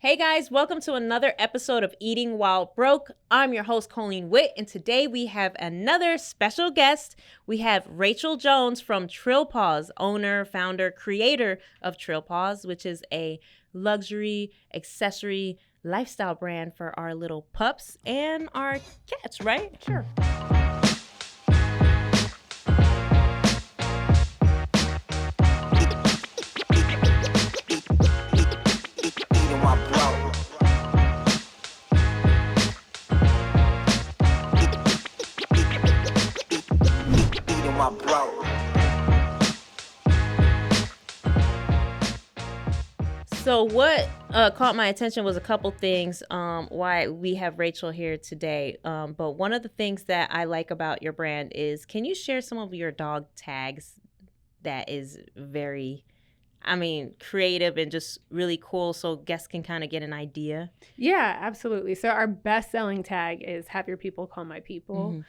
Hey guys, welcome to another episode of Eating While Broke. I'm your host, Coline Witt, and today we have another special guest. We have Rachel Jones from Trill Paws, owner, founder, creator of Trill Paws, which is a luxury accessory lifestyle brand for our little pups and our cats, right? Sure. So what caught my attention was a couple things why we have Rachel here today. But one of the things that I like about your brand is, can you share some of your dog tags that is very, creative and just really cool so guests can kind of get an idea? Yeah, absolutely. So our best-selling tag is "Have your people call my people."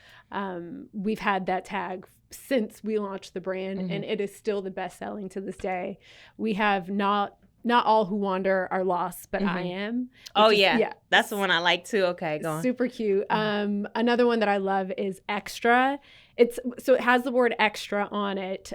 We've had that tag since we launched the brand, and it is still the best-selling to this day. We have not all who wander are lost, but I am. Oh, yeah. That's the one I like too. Okay, go on. Super cute. Another one that I love is extra. It has the word extra on it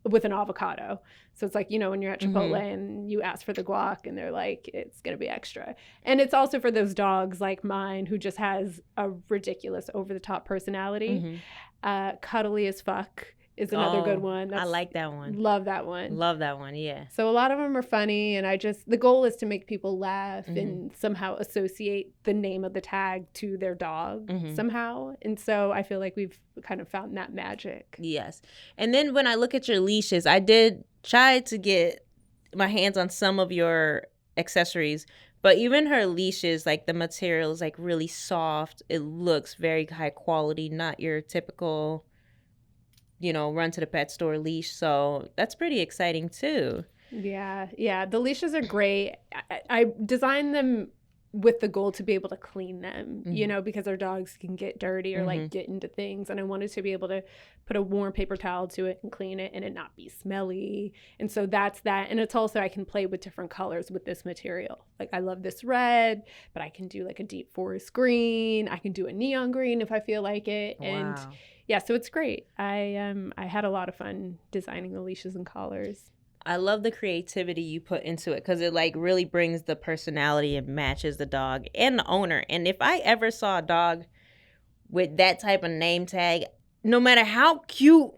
with an avocado. So it's like, when you're at Chipotle and you ask for the guac and they're like, it's going to be extra. And it's also for those dogs like mine who just has a ridiculous over-the-top personality. Cuddly as fuck is another good one. I like that one. Love that one. Love that one, yeah. So a lot of them are funny, and the goal is to make people laugh and somehow associate the name of the tag to their dog somehow. And so I feel like we've kind of found that magic. Yes. And then when I look at your leashes, I did try to get my hands on some of your accessories, but even her leashes, like the material is like really soft. It looks very high quality, not your typical run to the pet store leash. So that's pretty exciting too. Yeah. The leashes are great. I designed them with the goal to be able to clean them, because our dogs can get dirty or like get into things. And I wanted to be able to put a warm paper towel to it and clean it and it not be smelly. And so that's that. And it's also, I can play with different colors with this material. Like I love this red, but I can do like a deep forest green. I can do a neon green if I feel like it. Wow. And yeah, so it's great. I had a lot of fun designing the leashes and collars. I love the creativity you put into it because it like really brings the personality and matches the dog and the owner. And if I ever saw a dog with that type of name tag, no matter how cute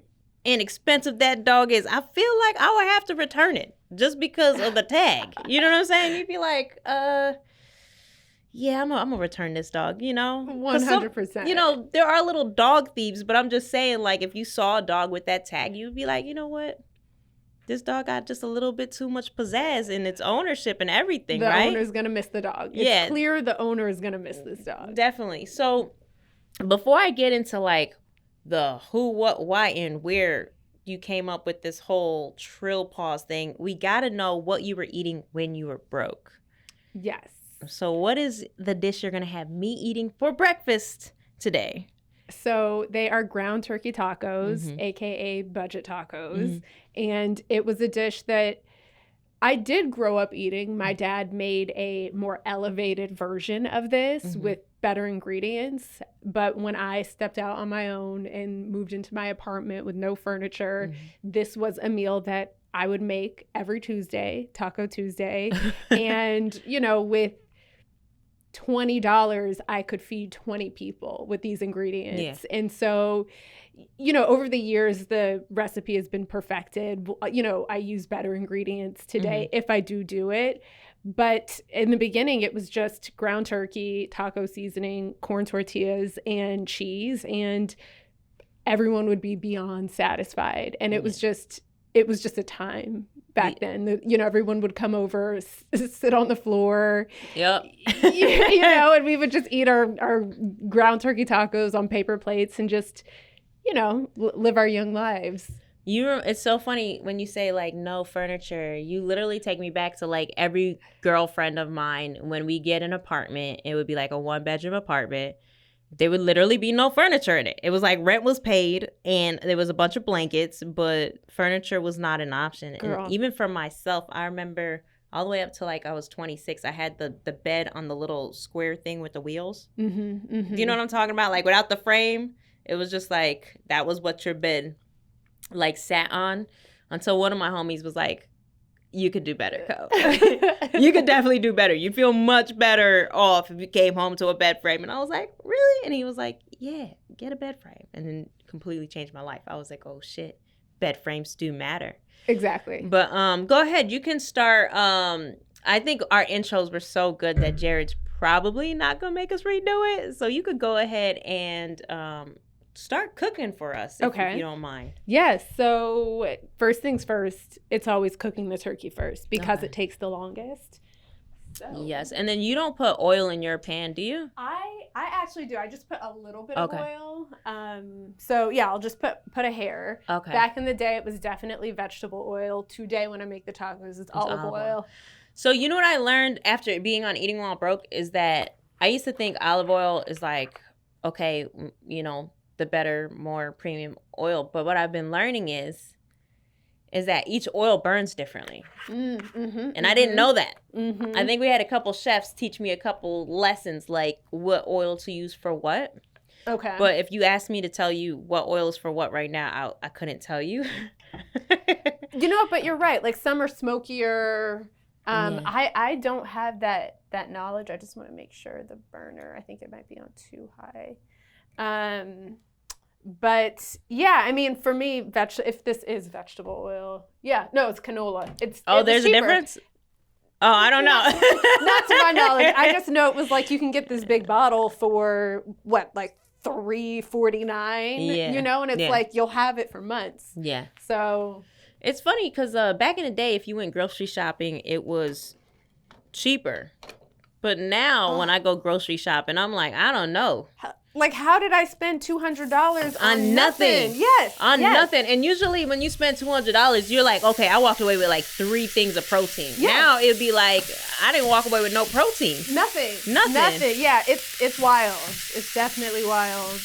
and expensive that dog is, I feel like I would have to return it just because of the tag. You know what I'm saying? You'd be like, yeah, I'm gonna return this dog, 100%. There are little dog thieves, but I'm just saying, like, if you saw a dog with that tag, you'd be like, you know what? This dog got just a little bit too much pizzazz in its ownership and everything, right? The owner's gonna miss the dog. It's clear the owner is gonna miss this dog. Definitely. So before I get into like the who, what, why, and where you came up with this whole Trill Paws thing, we gotta know what you were eating when you were broke. Yes. So what is the dish you're going to have me eating for breakfast today? So they are ground turkey tacos, aka budget tacos. And it was a dish that I did grow up eating. My dad made a more elevated version of this with better ingredients. But when I stepped out on my own and moved into my apartment with no furniture, this was a meal that I would make every Tuesday, Taco Tuesday. And, with $20, I could feed 20 people with these ingredients. Yeah. And so, over the years, the recipe has been perfected. I use better ingredients today if I do it. But in the beginning, it was just ground turkey, taco seasoning, corn tortillas, and cheese. And everyone would be beyond satisfied. And it was just a time back then. Everyone would come over, sit on the floor. Yep. And we would just eat our ground turkey tacos on paper plates and just, live our young lives. It's so funny when you say like no furniture. You literally take me back to like every girlfriend of mine. When we get an apartment, it would be like a 1-bedroom apartment. There would literally be no furniture in it. It was like rent was paid and there was a bunch of blankets, but furniture was not an option. Girl. And even for myself, I remember all the way up to like I was 26. I had the bed on the little square thing with the wheels. Do you know what I'm talking about? Like without the frame, it was just like that was what your bed like sat on, until one of my homies was like, you could do better, Co. You could definitely do better. You'd feel much better off if you came home to a bed frame. And I was like, really? And he was like, yeah, get a bed frame. And then completely changed my life. I was like, oh shit, bed frames do matter. Exactly. But go ahead. You can start. I think our intros were so good that Jared's probably not going to make us redo it. So you could go ahead and start cooking for us if you don't mind. Yes. So first things first, it's always cooking the turkey first because it takes the longest. So. Yes. And then you don't put oil in your pan, do you? I actually do. I just put a little bit of oil. So yeah, I'll just put a hair. Okay. Back in the day, it was definitely vegetable oil. Today, when I make the tacos, it's olive oil. So you know what I learned after being on Eating While Broke is that I used to think olive oil is like, okay, you know, the better, more premium oil. But what I've been learning is that each oil burns differently. And I didn't know that. I think we had a couple chefs teach me a couple lessons, like what oil to use for what. Okay. But if you asked me to tell you what oil is for what right now, I couldn't tell you. You know, but you're right. Like some are smokier. I don't have that knowledge. I just want to make sure the burner, I think it might be on too high. But yeah, I mean, for me, if this is vegetable oil, it's canola. It's there's cheaper. A difference? Oh, I don't know. Not to my knowledge. I just know it was like you can get this big bottle for what, like $3.49, you know, and it's like you'll have it for months. Yeah. So it's funny because back in the day, if you went grocery shopping, it was cheaper. But now when I go grocery shopping, I'm like, I don't know. Like, how did I spend $200 on nothing? Yes. Nothing. And usually when you spend $200, you're like, okay, I walked away with like 3 things of protein. Yes. Now it'd be like, I didn't walk away with no protein. Nothing. Yeah, it's wild. It's definitely wild.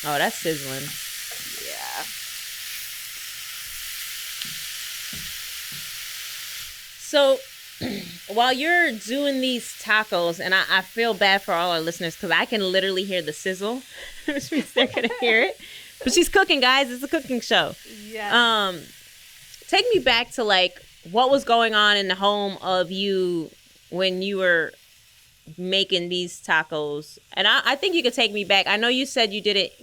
Oh, that's sizzling. Yeah. So while you're doing these tacos, and I feel bad for all our listeners because I can literally hear the sizzle, which means they're going to hear it. But she's cooking, guys. It's a cooking show. Yeah. Take me back to, like, what was going on in the home of you when you were making these tacos. And I think you could take me back. I know you said you did it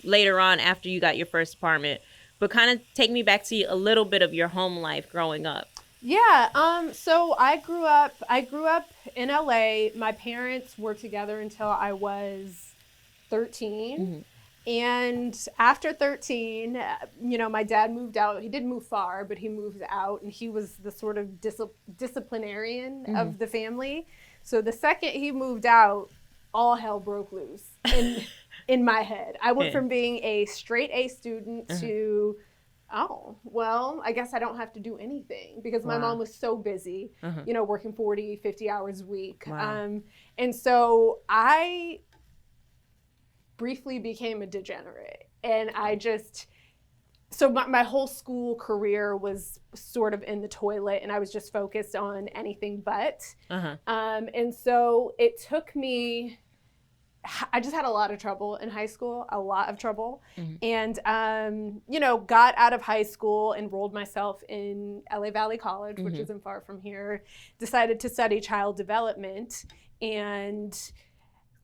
later on after you got your first apartment, but kind of take me back to a little bit of your home life growing up. Yeah, so I grew up in LA. My parents were together until I was 13. And after 13, you know, my dad moved out. He didn't move far, but he moved out, and he was the sort of disciplinarian of the family. So the second he moved out, all hell broke loose in my head. I went from being a straight A student to, oh, well, I guess I don't have to do anything because my mom was so busy, you know, working 40, 50 hours a week. Wow. And so I briefly became a degenerate. And so my whole school career was sort of in the toilet, and I was just focused on anything but. And so it took me, I just had a lot of trouble in high school, a lot of trouble. And, you know, got out of high school, enrolled myself in LA Valley College, which isn't far from here, decided to study child development, and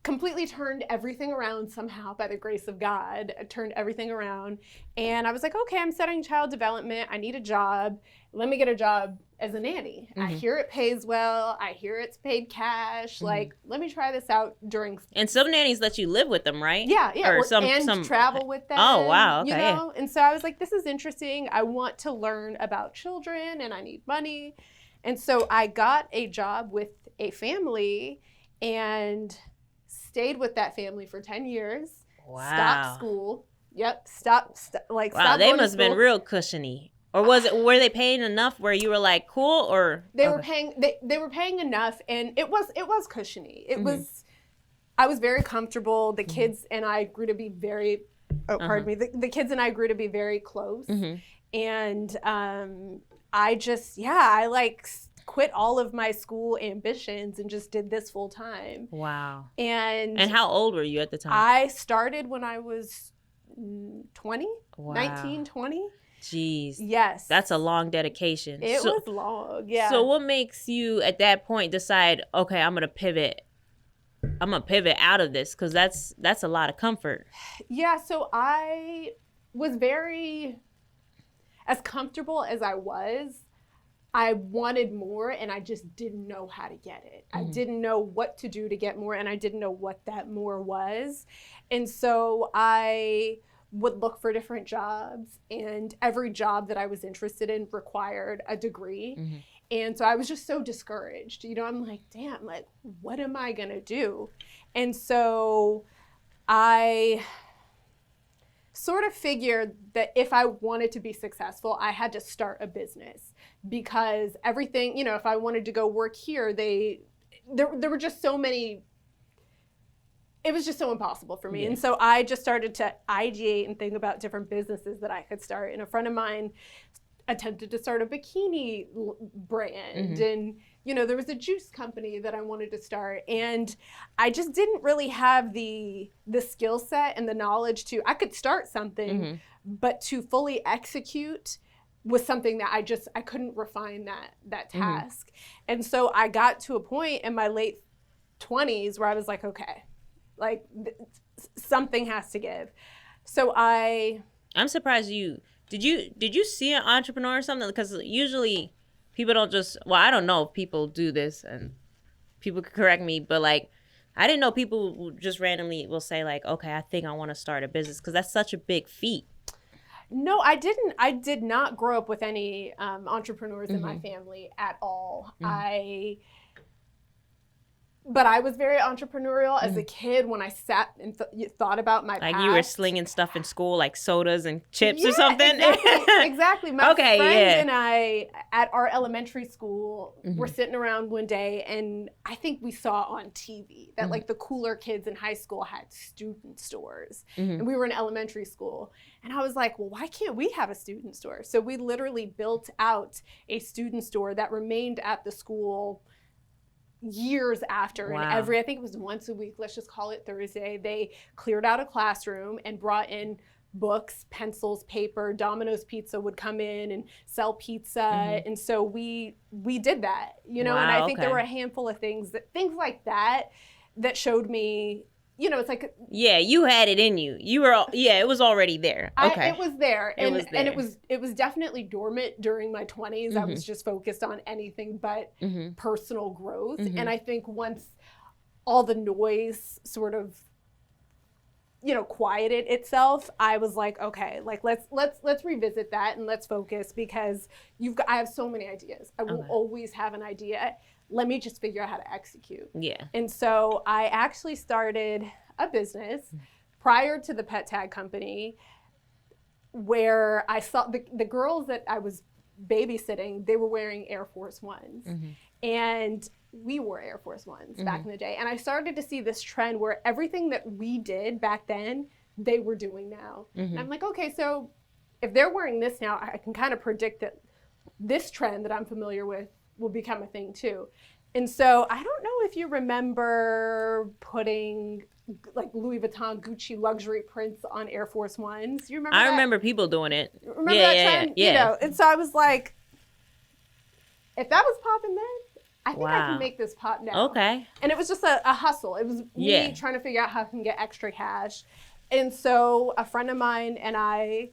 completely turned everything around somehow by the grace of God. I turned everything around, and I was like, okay, I'm studying child development. I need a job. Let me get a job as a nanny. I hear it pays well. I hear it's paid cash. Like, let me try this out during. And some nannies let you live with them, right? Yeah. Or some travel with them. Oh, wow. Okay. You know? And so I was like, this is interesting. I want to learn about children, and I need money. And so I got a job with a family and stayed with that family for 10 years. Wow. Stopped school. Yep. Stop. Wow, they must have been real cushiony. Or were they paying enough where you were like, cool? Or they were paying. They were paying enough, and it was cushiony. It was. I was very comfortable. The kids and I grew to be very. Oh, pardon me. The kids and I grew to be very close, and I just I like quit all of my school ambitions and just did this full time. Wow. And how old were you at the time? I started when I was 20, wow. 19, 20. Jeez. Yes. That's a long dedication. It was long, yeah. So what makes you at that point decide, okay, I'm going to pivot out of this? Because that's a lot of comfort. Yeah, so I was as comfortable as I was, I wanted more, and I just didn't know how to get it. I didn't know what to do to get more, and I didn't know what that more was. And so I would look for different jobs, and every job that I was interested in required a degree. And so I was just so discouraged. I'm like, damn, like, what am I gonna do? And so I sort of figured that if I wanted to be successful, I had to start a business, because everything, if I wanted to go work here, there were just so many, it was just so impossible for me. Yeah. And so I just started to ideate and think about different businesses that I could start. And a friend of mine attempted to start a bikini brand, and there was a juice company that I wanted to start, and I just didn't really have the skill set and the knowledge I could start something, but to fully execute was something that I couldn't refine that task. And so I got to a point in my late 20s where I was like, okay, like something has to give. So I'm surprised did you see an entrepreneur or something? Because usually people don't I don't know if people do this, and people could correct me, but like, I didn't know people just randomly will say like, okay, I think I want to start a business, because that's such a big feat. No, I didn't. I did not grow up with any entrepreneurs in my family at all. But I was very entrepreneurial as a kid when I sat and thought about my past. Like you were slinging stuff in school, like sodas and chips or something? Exactly. My friends and I at our elementary school were sitting around one day, and I think we saw on TV that like the cooler kids in high school had student stores. And we were in elementary school. And I was like, well, why can't we have a student store? So we literally built out a student store that remained at the school years after. Wow. And I think it was once a week, let's just call it Thursday, they cleared out a classroom and brought in books, pencils, paper. Domino's Pizza would come in and sell pizza. And so we did that, and I think there were a handful of things like that showed me, it's like, yeah, you had it in you. You were, it was already there. Okay. It was there. And it was definitely dormant during my 20s. I was just focused on anything but personal growth. And I think once all the noise sort of, quieted itself, I was like, okay, like let's revisit that and let's focus, because I have so many ideas. I will always have an idea. Let me just figure out how to execute. Yeah. And so I actually started a business prior to the pet tag company, where I saw the girls that I was babysitting, they were wearing Air Force Ones. And we wore Air Force Ones back in the day. And I started to see this trend where everything that we did back then, they were doing now. And I'm like, okay, so if they're wearing this now, I can kind of predict that this trend that I'm familiar with will become a thing too. And so I don't know if you remember putting like Louis Vuitton, Gucci luxury prints on Air Force Ones. You remember that? I remember people doing it. Remember that trend? Yeah. And so I was like, if that was popping then, I think I can make this pop now. Okay. And it was just a hustle. It was me trying to figure out how I can get extra cash. And so a friend of mine and I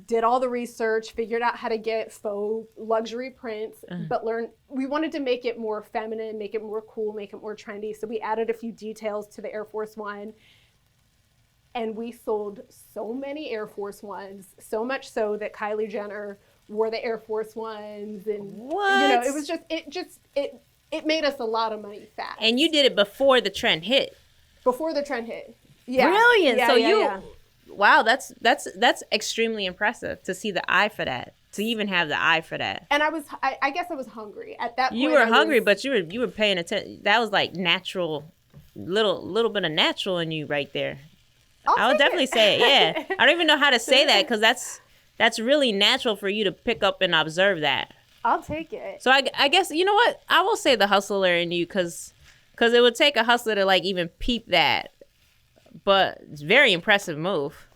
did all the research, figured out how to get faux luxury prints, but we wanted to make it more feminine, make it more cool, make it more trendy. So we added a few details to the Air Force One, and we sold so many Air Force Ones, so much so that Kylie Jenner wore the Air Force Ones, and it was it made us a lot of money fast. And you did it before the trend hit. Before the trend hit. Yeah. Brilliant. Yeah, wow, that's extremely impressive to see the eye for that. To even have the eye for that. And I guess I was hungry at that point. You were hungry, but you were paying attention. That was like natural, little bit of natural in you right there. I would definitely say it. Yeah, I don't even know how to say that, because that's really natural for you to pick up and observe that. I'll take it. So I guess, you know what? I will say the hustler in you because it would take a hustler to like even peep that. But it's a very impressive move.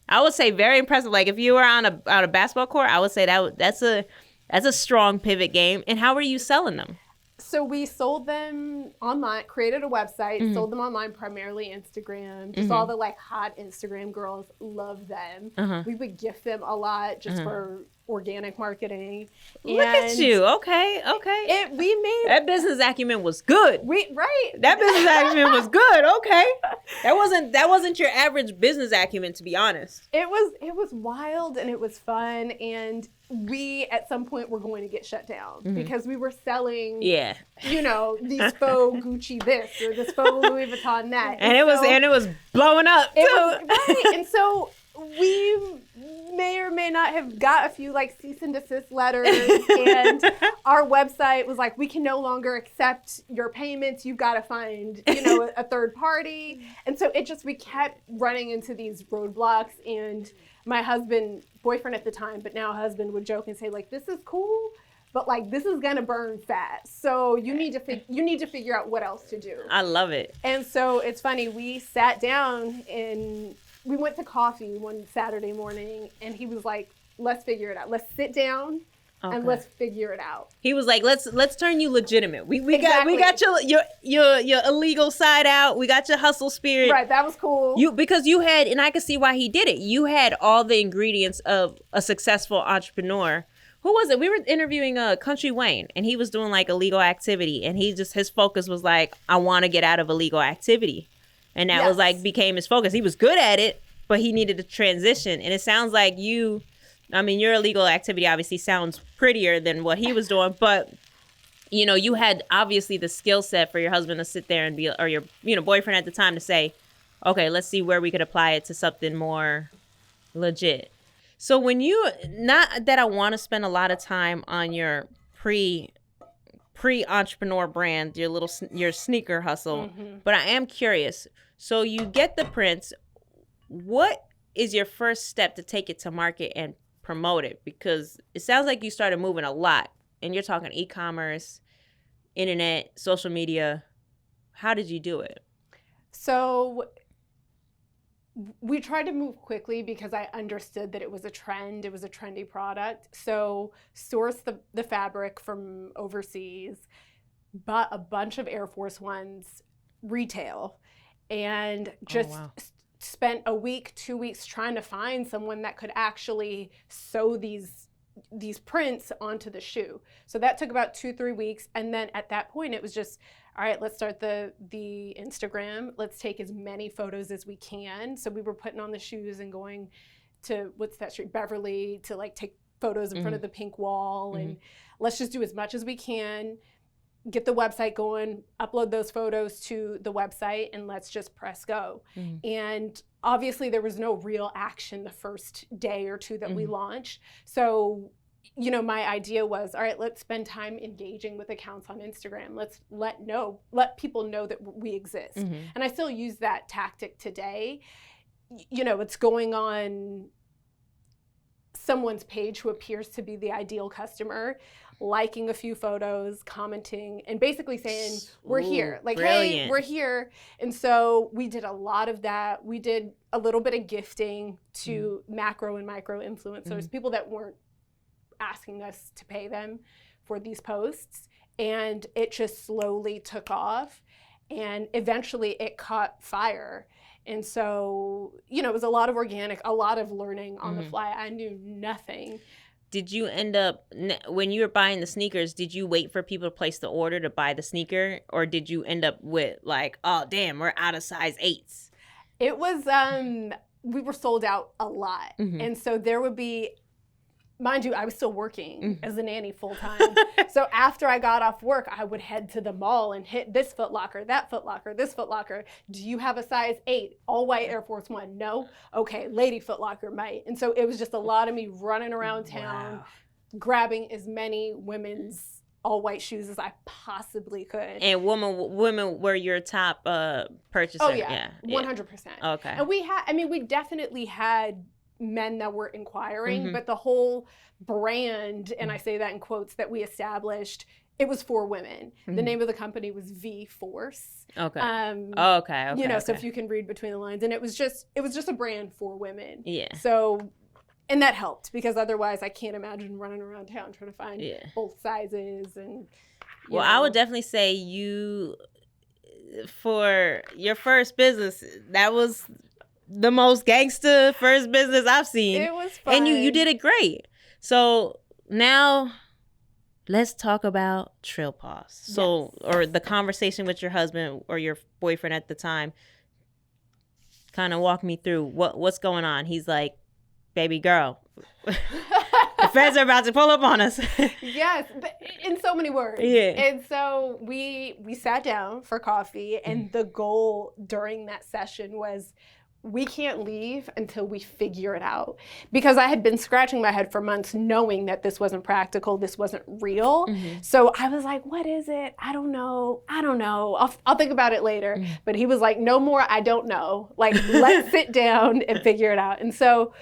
I would say very impressive. Like if you were on a basketball court, I would say that's a strong pivot game. And how were you selling them? So we sold them online, created a website, sold them online, primarily Instagram. Just all the like hot Instagram girls love them. We would gift them a lot just for organic marketing. Look at you. Okay. We made that business acumen was good. That business acumen was good. Okay. That wasn't your average business acumen, to be honest. It was wild and it was fun, and we at some point were going to get shut down because we were selling these faux Gucci this or this faux Louis Vuitton that. And it was blowing up too. And so we may or may not have got a few like cease and desist letters, and our website was like, we can no longer accept your payments. You've got to find, a third party. And so we kept running into these roadblocks, and my boyfriend at the time, but now husband, would joke and say like, this is cool, but like this is gonna burn fast. So you need to figure out what else to do. I love it. And so it's funny, we sat down and we went to coffee one Saturday morning, and he was like, let's figure it out. Let's sit down and let's figure it out. He was like, let's turn you legitimate. We got your illegal side out. We got your hustle spirit. Right, that was cool. Because you had, and I could see why he did it. You had all the ingredients of a successful entrepreneur. Who was it? We were interviewing Country Wayne, and he was doing like illegal activity, and his focus was like, I want to get out of illegal activity. And that was like became his focus. He was good at it, but he needed to transition. And it sounds like your illegal activity obviously sounds prettier than what he was doing, but you had obviously the skill set for your husband to sit there and or your boyfriend at the time to say, okay, let's see where we could apply it to something more legit. So not that I want to spend a lot of time on your pre-entrepreneur brand, your sneaker hustle, but I am curious. So you get the prints. What is your first step to take it to market and promote it? Because it sounds like you started moving a lot, and you're talking e-commerce, internet, social media. How did you do it? So we tried to move quickly because I understood that it was a trend. It was a trendy product. So sourced the fabric from overseas, bought a bunch of Air Force Ones retail, and just spent a week, 2 weeks trying to find someone that could actually sew these prints onto the shoe. So that took about 2-3 weeks. And then at that point, it was just, all right, let's start the Instagram. Let's take as many photos as we can. So we were putting on the shoes and going to, what's that street, Beverly, to like take photos in front of the pink wall. And let's just do as much as we can, get the website going, upload those photos to the website, and let's just press go. And obviously there was no real action the first day or two that we launched. So my idea was, all right, let's spend time engaging with accounts on Instagram. Let's let people know that we exist. And I still use that tactic today. It's going on someone's page who appears to be the ideal customer, liking a few photos, commenting, and basically saying, we're here. Like, brilliant. Hey, we're here. And so we did a lot of that. We did a little bit of gifting to macro and micro influencers, people that weren't asking us to pay them for these posts. And it just slowly took off. And eventually it caught fire. And so, it was a lot of organic, a lot of learning on the fly. I knew nothing. Did you end up, when you were buying the sneakers, did you wait for people to place the order to buy the sneaker? Or did you end up with like, oh, damn, we're out of size 8s? It was, we were sold out a lot. And so there would be, mind you, I was still working as a nanny full time. So after I got off work, I would head to the mall and hit this Foot Locker, that Foot Locker, this Foot Locker. Do you have a size 8? All white Air Force One? No? Okay, Lady Foot Locker might. And so it was just a lot of me running around town, grabbing as many women's all white shoes as I possibly could. And women were your top purchaser? Oh yeah, 100%. Okay. And we definitely had men that were inquiring, but the whole brand, and I say that in quotes, that we established, it was for women. The name of the company was V Force. Okay. You know, so if you can read between the lines, and it was just a brand for women. Yeah. So, and that helped, because otherwise I can't imagine running around town trying to find both sizes. And well, I would definitely say for your first business, that was the most gangster first business I've seen. It was fun. And you did it great. So now let's talk about Trill Paws. So, or the conversation with your husband or your boyfriend at the time. Kind of walk me through what's going on. He's like, baby girl, the feds are about to pull up on us. Yes, but in so many words. Yeah. And so we sat down for coffee, and the goal during that session was, we can't leave until we figure it out. Because I had been scratching my head for months knowing that this wasn't practical, this wasn't real. So I was like, what is it? I don't know. I'll think about it later. But he was like, no more, I don't know. Like, let's sit down and figure it out. And so,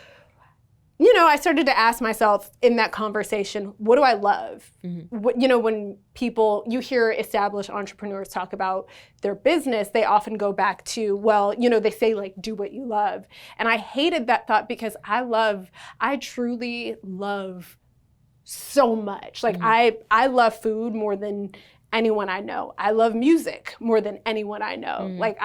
you know, I started to ask myself in that conversation, what do I love? What, you know, when you hear established entrepreneurs talk about their business, they often go back to, well, you know, they say like, do what you love. And I hated that thought, because I truly love so much. Like I love food more than anyone I know. I love music more than anyone I know. Like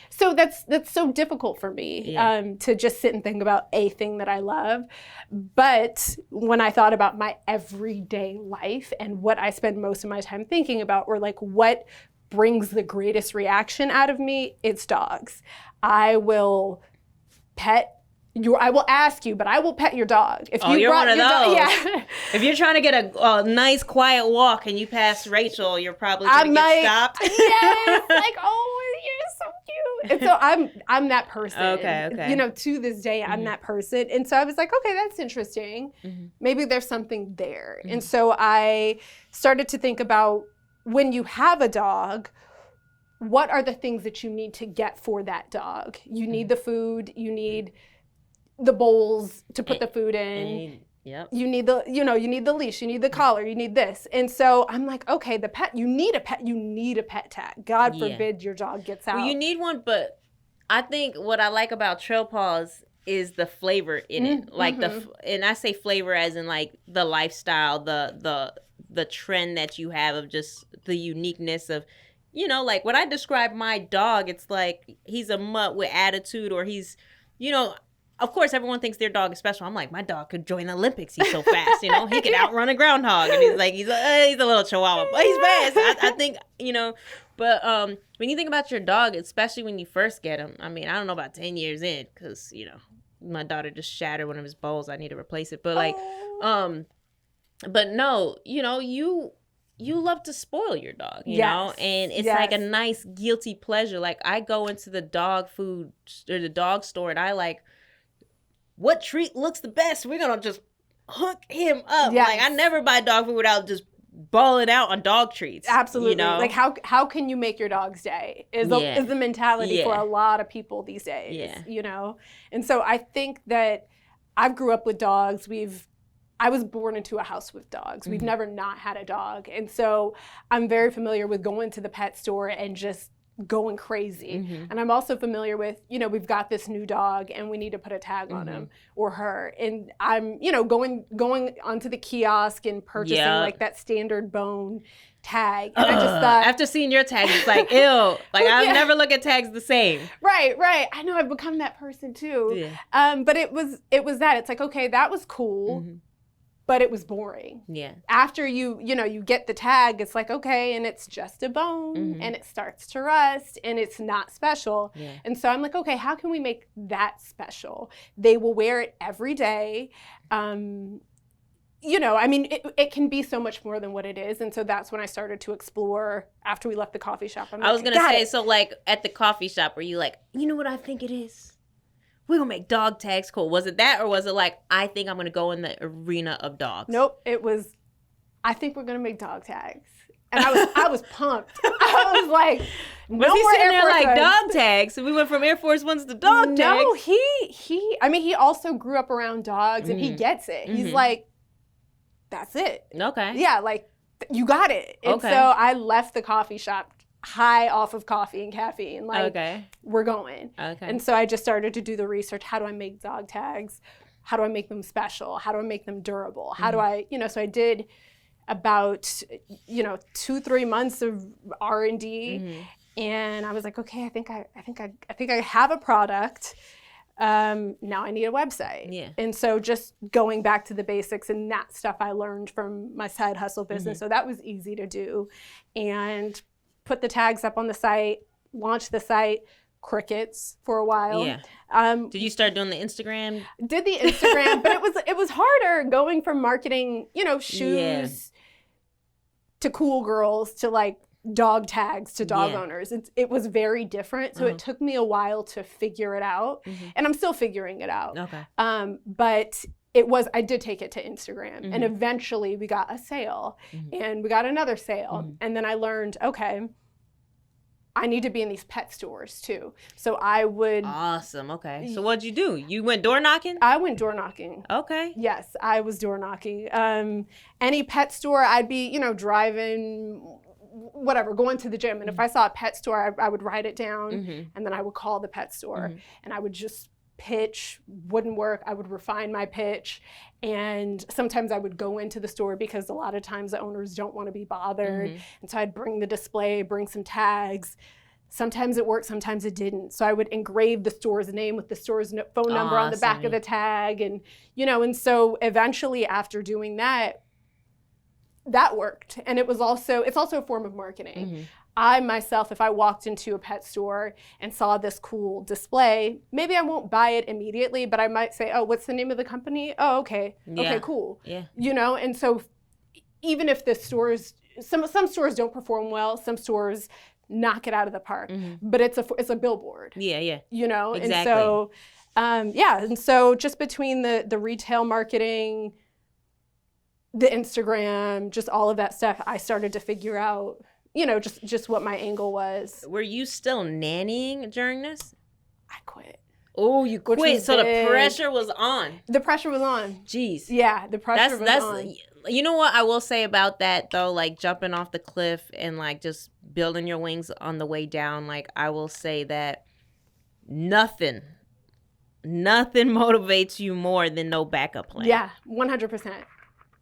so that's so difficult for me to just sit and think about a thing that I love. But when I thought about my everyday life and what I spend most of my time thinking about, or like what brings the greatest reaction out of me, it's dogs. I will ask you, but I will pet your dog. If you're one of those. Yeah. If you're trying to get a nice quiet walk and you pass Rachel, you're probably going to get stopped. Yes, like, oh, you're so cute. And so I'm that person. Okay. You know, to this day, I'm that person. And so I was like, okay, that's interesting. Maybe there's something there. And so I started to think about, when you have a dog, what are the things that you need to get for that dog? You need the food, you need the bowls to put the food in. You need the leash, you need the collar, you need this. And so I'm like, okay, you need a pet tag. God forbid your dog gets out. Well, you need one, but I think what I like about Trill Paws is the flavor in it. Like and I say flavor as in like the lifestyle, the trend that you have of just the uniqueness of, you know, like when I describe my dog, it's like he's a mutt with attitude, or he's, you know, of course, everyone thinks their dog is special. I'm like, my dog could join the Olympics. He's so fast, you know. He could outrun a groundhog. And he's a little chihuahua, but he's fast. I think, you know. But when you think about your dog, especially when you first get him, I mean, I don't know about 10 years in, because, you know, my daughter just shattered one of his bowls. I need to replace it. But like, but no, you know, you love to spoil your dog, you know, and it's like a nice guilty pleasure. Like, I go into the dog food or the dog store, and I like, what treat looks the best? We're going to just hook him up. Like, I never buy dog food without just balling out on dog treats. Absolutely. You know? Like, how can you make your dog's day is the mentality for a lot of people these days, you know? And so I think that I grew up with dogs. I was born into a house with dogs. We've never not had a dog. And so I'm very familiar with going to the pet store and just going crazy. And I'm also familiar with, you know, we've got this new dog and we need to put a tag on him or her. And I'm, you know, going onto the kiosk and purchasing like that standard bone tag. And I just thought, after seeing your tag, it's like, ew. Like, I'll never look at tags the same. Right. I know, I've become that person too. But it was that. It's like, okay, that was cool. But it was boring. After you get the tag, it's like, okay, and it's just a bone, and it starts to rust, and it's not special. And so I'm like, okay, how can we make that special? They will wear it every day. You know, I mean, it can be so much more than what it is. And so that's when I started to explore after we left the coffee shop. I was going to say, so like at the coffee shop, were you like, you know what I think it is? We're going to make dog tags cool. Was it that, or was it like, I think I'm going to go in the arena of dogs? Nope. It was, I think we're going to make dog tags. And I was pumped. I was like, Was he sitting there like dog tags? So we went from Air Force Ones to dog tags. No, he also grew up around dogs and he gets it. He's like, that's it. Okay. Yeah, like, you got it. And so I left the coffee shop high off of coffee and caffeine. Like, we're going. Okay. And so I just started to do the research. How do I make dog tags? How do I make them special? How do I make them durable? How do I, so I did about, 2-3 months of R&D. And I was like, okay, I think I have a product. Now I need a website. Yeah. And so just going back to the basics, and that stuff I learned from my side hustle business. So that was easy to do. And put the tags up on the site, launch the site, crickets for a while. Yeah. Did you start doing the Instagram? Did the Instagram, but it was harder going from marketing, shoes to cool girls to like dog tags to dog owners. It was very different. So it took me a while to figure it out. And I'm still figuring it out. Okay. But I did take it to Instagram and eventually we got a sale and we got another sale. And then I learned, okay, I need to be in these pet stores too. So I would. Awesome. Okay. So what'd you do? You went door knocking? I went door knocking. Okay. Yes, I was door knocking. Any pet store, I'd be, driving, whatever, going to the gym. And if I saw a pet store, I would write it down and then I would call the pet store and I would just pitch. Wouldn't work. I would refine my pitch. And sometimes I would go into the store because a lot of times the owners don't want to be bothered. And so I'd bring the display, bring some tags. Sometimes it worked, sometimes it didn't. So I would engrave the store's name with the store's phone number on the back of the tag. And, and so eventually after doing that worked. And it's also a form of marketing. I myself, if I walked into a pet store and saw this cool display, maybe I won't buy it immediately, but I might say, oh, what's the name of the company? Oh, okay. Yeah. Okay, cool. Yeah. And so even if the stores, some stores don't perform well, some stores knock it out of the park, but it's a billboard. Yeah, yeah. Exactly. And so, and so just between the retail marketing, the Instagram, just all of that stuff, I started to figure out, just what my angle was. Were you still nannying during this? I quit. Oh, you quit. So the pressure was on. The pressure was on. Jeez. Yeah, the pressure was on. You know what I will say about that, though? Like jumping off the cliff and like just building your wings on the way down. Like I will say that nothing motivates you more than no backup plan. Yeah, 100%.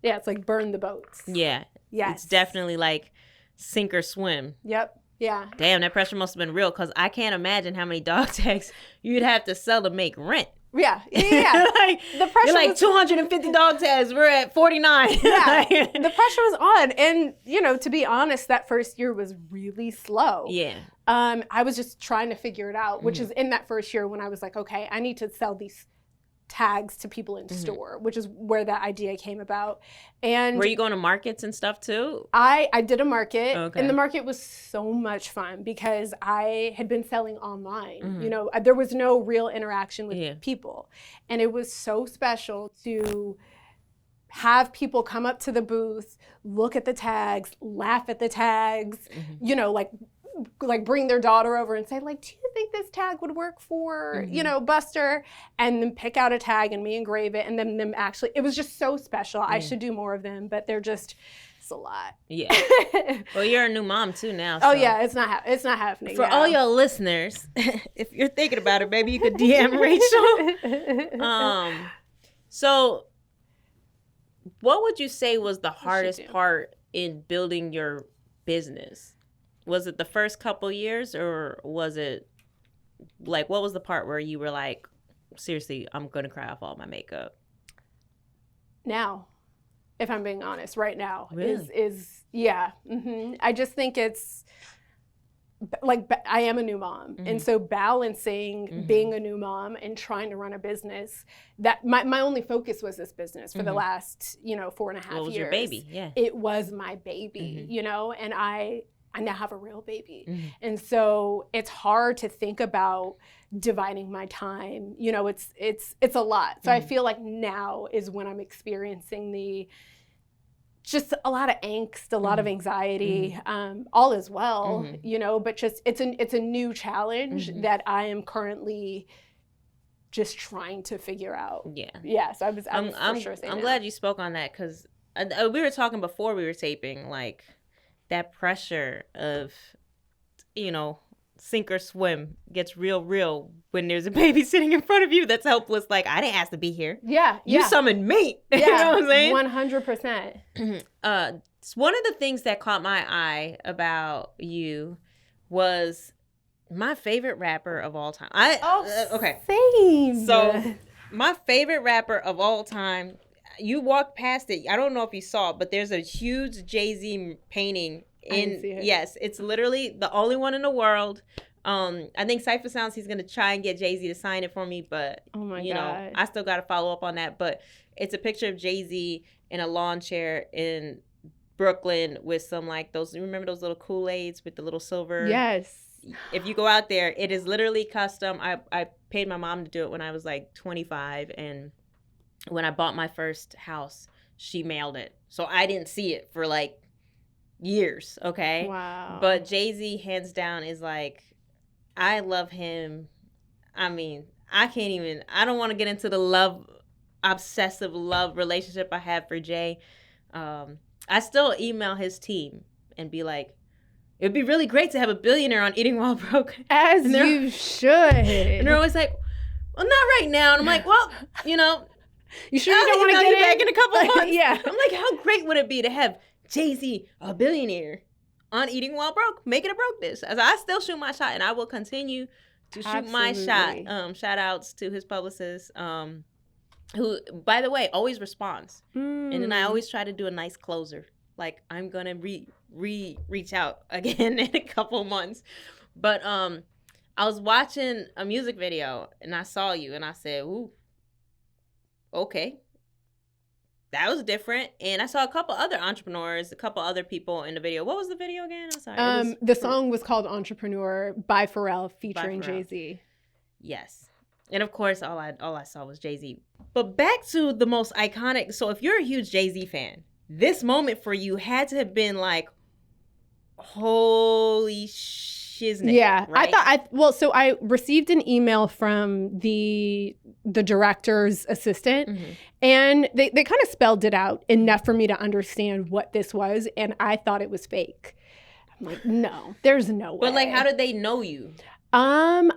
Yeah, it's like burn the boats. Yeah. Yes. It's definitely like sink or swim. Yep. Yeah. Damn, that pressure must have been real because I can't imagine how many dog tags you'd have to sell to make rent. Yeah. Yeah. Like, the pressure. You're like 250 dog tags. We're at 49. Yeah. The pressure was on. And, to be honest, that first year was really slow. Yeah. I was just trying to figure it out, which is in that first year when I was like, okay, I need to sell these tags to people in store, which is where that idea came about. And were you going to markets and stuff too? I did a market, and the market was so much fun because I had been selling online. There was no real interaction with people, and it was so special to have people come up to the booth, look at the tags, laugh at the tags, like bring their daughter over and say, like, do you think this tag would work for, Buster? And then pick out a tag and me engrave it. And then them actually, it was just so special. I should do more of them, but it's a lot. Yeah. Well, you're a new mom too now. So. Oh yeah, it's not happening. For all your listeners, if you're thinking about it, maybe you could DM Rachel. So what would you say was the hardest part in building your business? Was it the first couple years, or was it like, what was the part where you were like, seriously, I'm going to cry off all my makeup? Now, if I'm being honest, right now really? is yeah. I just think it's like, I am a new mom. And so balancing being a new mom and trying to run a business, that my only focus was this business for the last, 4.5 years. It was your baby, yeah. It was my baby, and I now have a real baby. And so it's hard to think about dividing my time. It's a lot. So I feel like now is when I'm experiencing the just a lot of angst, a lot of anxiety, all is well, you know, but just it's a new challenge that I am currently just trying to figure out. Yeah. So I'm sure saying I'm glad you spoke on that, because we were talking before we were taping, like that pressure of, you know, sink or swim gets real when there's a baby sitting in front of you that's helpless. Like, I didn't ask to be here. Yeah. You summoned me. Yeah. You know what I'm saying? 100%. One of the things that caught my eye about you was my favorite rapper of all time. Okay. Same. So my favorite rapper of all time, you walked past it. I don't know if you saw it, but there's a huge Jay-Z painting yes, it's literally the only one in the world. I think Cypher Sounds, he's gonna try and get Jay-Z to sign it for me, but you know, I still gotta follow up on that. But it's a picture of Jay-Z in a lawn chair in Brooklyn with some, like, those, you remember those little Kool-Aids with the little silver? Yes. If you go out there, it is literally custom. I paid my mom to do it when I was like 25, and when I bought my first house, she mailed it, so I didn't see it for like years. Okay. Wow. But Jay-Z, hands down, is like, I love him. I mean, I don't want to get into the obsessive love relationship I have for Jay. I still email his team and be like, it'd be really great to have a billionaire on Eating While Broke. As you should. And they're always like, well, not right now. And I'm like, well, you know, you sure you don't want to get back in a couple of months? Yeah. I'm like, how great would it be to have Jay-Z, a billionaire, on Eating While Broke, making a broke dish? As I still shoot my shot, and I will continue to shoot my shot. Shout outs to his publicist, who, by the way, always responds. And then I always try to do a nice closer. Like, I'm gonna reach out again in a couple months. But I was watching a music video and I saw you and I said, ooh, okay. That was different. And I saw a couple other entrepreneurs, a couple other people in the video. What was the video again? I'm sorry. The song was called Entrepreneur by Pharrell featuring Jay-Z. Yes. And of course, all I saw was Jay-Z. But back to the most iconic. So if you're a huge Jay-Z fan, this moment for you had to have been like, holy shiznit. Yeah. Right? So I received an email from the director's assistant, and they kind of spelled it out enough for me to understand what this was, and I thought it was fake. I'm like, no, there's no way. But like, how did they know you? I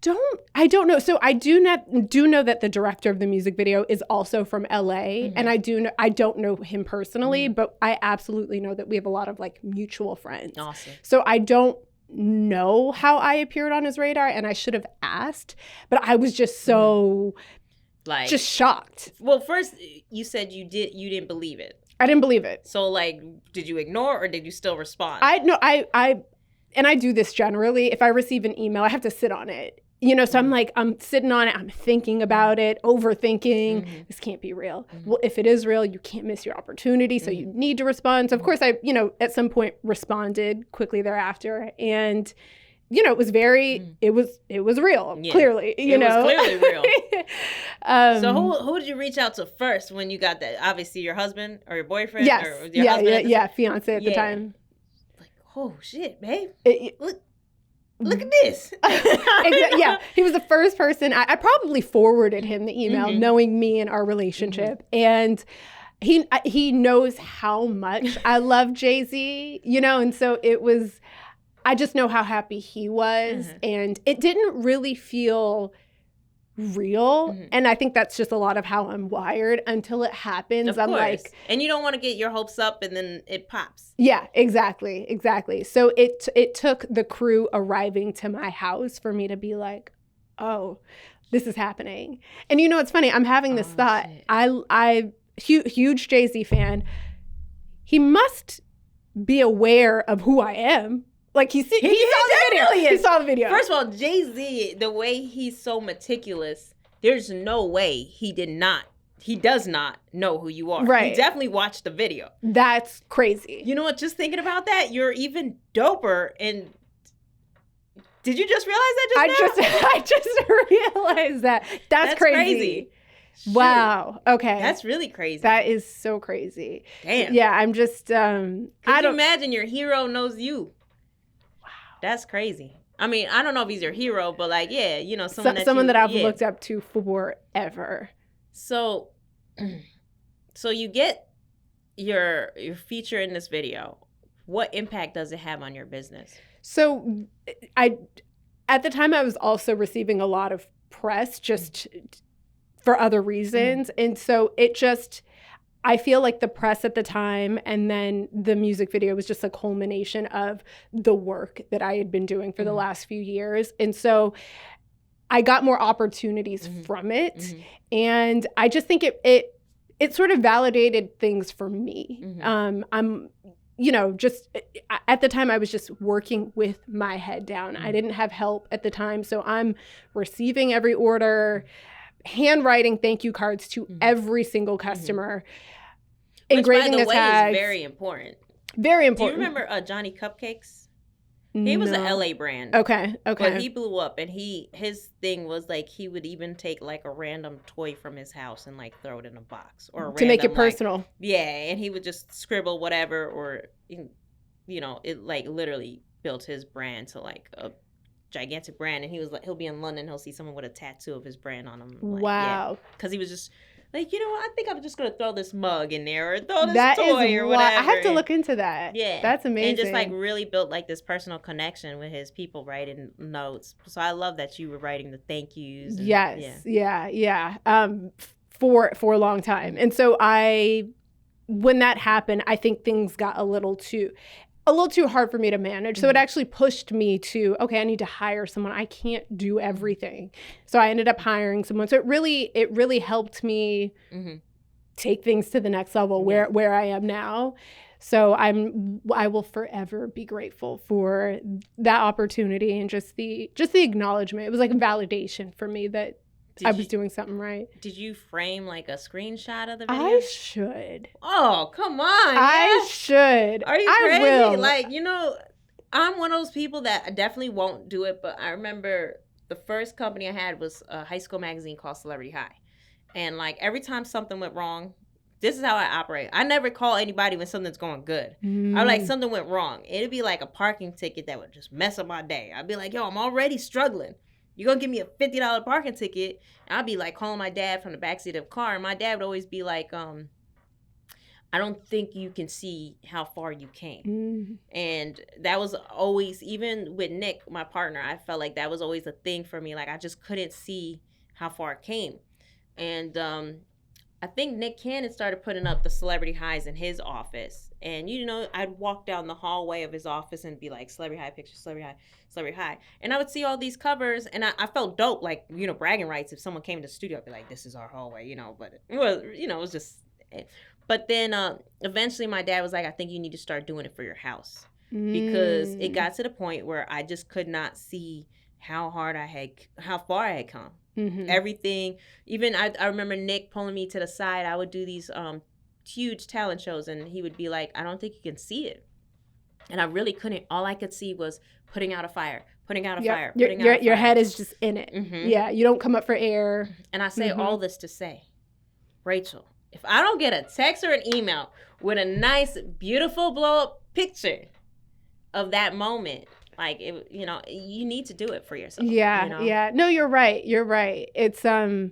don't know. So I do know that the director of the music video is also from LA, and I don't know him personally, but I absolutely know that we have a lot of like mutual friends. Awesome. So I don't know how I appeared on his radar, and I should have asked, but I was just so like just shocked. Well, first you said you didn't believe it. I didn't believe it. So like, did you ignore or did you still respond? I do this generally. If I receive an email, I have to sit on it. You know, so I'm sitting on it. I'm thinking about it, overthinking. This can't be real. Well, if it is real, you can't miss your opportunity. So you need to respond. So of course I, at some point responded quickly thereafter. And, it was it was real, clearly, It was clearly real. So who did you reach out to first when you got that? Obviously your husband or your boyfriend? Yes. Or your husband? Fiance at the time. Oh shit, babe! Look at this. Yeah, he was the first person. I probably forwarded him the email, knowing me and our relationship, and he knows how much I love Jay-Z. And so it was. I just know how happy he was, and it didn't really feel real, and I think that's just a lot of how I'm wired. Until it happens, of course. Like, and you don't want to get your hopes up and then it pops. Yeah, exactly. So it took the crew arriving to my house for me to be like, oh, this is happening. And it's funny, I'm having this thought. Shit. I huge Jay-Z fan. He must be aware of who I am. Like he saw the video. He saw the video. First of all, Jay-Z, the way he's so meticulous, there's no way he does not know who you are. Right. He definitely watched the video. That's crazy. You know what? Just thinking about that, you're even doper. And did you just realize that just now? I just realized that. That's crazy. Shoot. Wow. Okay. That's really crazy. That is so crazy. Damn. Yeah, I'm just Could you imagine your hero knows you? Wow. That's crazy. I mean, I don't know if he's your hero, but like, yeah, you know, someone that I've looked up to forever. So you get your feature in this video. What impact does it have on your business? So at the time I was also receiving a lot of press just for other reasons. And so I feel like the press at the time and then the music video was just a culmination of the work that I had been doing for the last few years. And so I got more opportunities from it. And I just think it sort of validated things for me. I'm, just at the time I was just working with my head down. I didn't have help at the time. So I'm receiving every order, handwriting thank you cards to every single customer, engraving the tags. Is very important. Very important. Do you remember Johnny Cupcakes? He was an LA brand. Okay. But he blew up, and his thing was like he would even take like a random toy from his house and like throw it in a box or to make it personal. And he would just scribble whatever, or it like literally built his brand to like a gigantic brand. And he was like, he'll be in London, he'll see someone with a tattoo of his brand on him. Like, wow. Because he was just like, you know what? I think I'm just gonna throw this mug in there or throw this toy or whatever. I have to look into that. Yeah, that's amazing. And just like really built like this personal connection with his people writing notes. So I love that you were writing the thank yous. And, yeah. For a long time, and so when that happened, I think things got a little too hard for me to manage. So it actually pushed me to, okay, I need to hire someone. I can't do everything. So I ended up hiring someone. So it really helped me take things to the next level where I am now. So I will forever be grateful for that opportunity and just the acknowledgement. It was like a validation for me that I was doing something right. Did you frame like a screenshot of the video? I should. Oh, come on. I should. Are you crazy? I will. Like, I'm one of those people that definitely won't do it, but I remember the first company I had was a high school magazine called Celebrity High. And like every time something went wrong, this is how I operate. I never call anybody when something's going good. I'm like, something went wrong. It'd be like a parking ticket that would just mess up my day. I'd be like, yo, I'm already struggling. You're going to give me a $50 parking ticket. And I'll be like calling my dad from the backseat of the car. And my dad would always be like, I don't think you can see how far you came. And that was always, even with Nick, my partner, I felt like that was always a thing for me. Like I just couldn't see how far it came. And I think Nick Cannon started putting up the celebrity highs in his office. And, I'd walk down the hallway of his office and be like, celebrity high picture, celebrity high, celebrity high. And I would see all these covers, and I felt dope, like, bragging rights. If someone came to the studio, I'd be like, this is our hallway, but it was, it was just. But then eventually my dad was like, I think you need to start doing it for your house. Because it got to the point where I just could not see how far I had come. Everything, even I remember Nick pulling me to the side. I would do these huge talent shows, and he would be like, I don't think you can see it. And I really couldn't. All I could see was putting out a fire. Your head is just in it. Yeah, you don't come up for air. And I say all this to say, Rachel, if I don't get a text or an email with a nice, beautiful blow-up picture of that moment, like, you need to do it for yourself. Yeah. No, you're right. It's, I've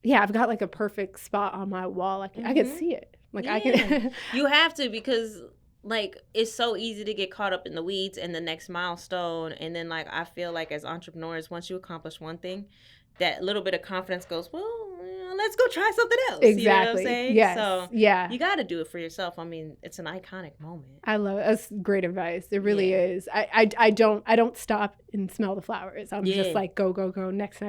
got like a perfect spot on my wall. I can see it. Like I can. You have to, because like it's so easy to get caught up in the weeds and the next milestone. And then like, I feel like as entrepreneurs, once you accomplish one thing, that little bit of confidence goes, well, let's go try something else. Exactly. You know what I'm saying? Yes. So yeah, you got to do it for yourself. I mean, it's an iconic moment. I love it. That's great advice. It really is. I don't stop and smell the flowers. I'm just like, go, next.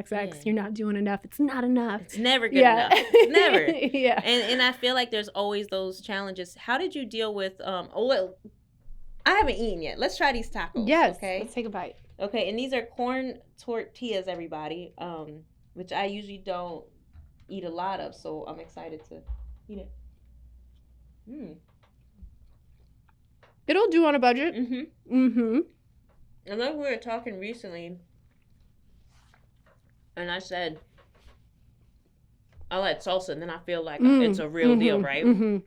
You're not doing enough. It's not enough. It's never good enough. Never. Yeah. And I feel like there's always those challenges. How did you deal with, I haven't eaten yet. Let's try these tacos. Yes. Okay. Let's take a bite. Okay. And these are corn tortillas, everybody, which I usually don't eat a lot of, so I'm excited to eat it. It'll do on a budget. I know we were talking recently, and I said, I'll add salsa, and then I feel like it's a real deal, right? Mm-hmm.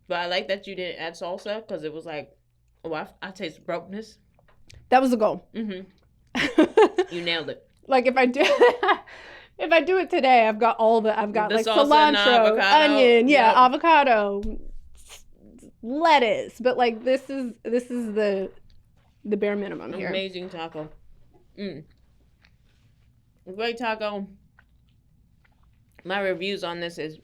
But I like that you didn't add salsa because it was like, oh, I taste brokenness. That was the goal. Mm-hmm. You nailed it. Like if I do it today, I've got The like salsa, cilantro, avocado, onion, yep. avocado, lettuce. But like this is the bare minimum here. Amazing taco. Great taco. My reviews on this is,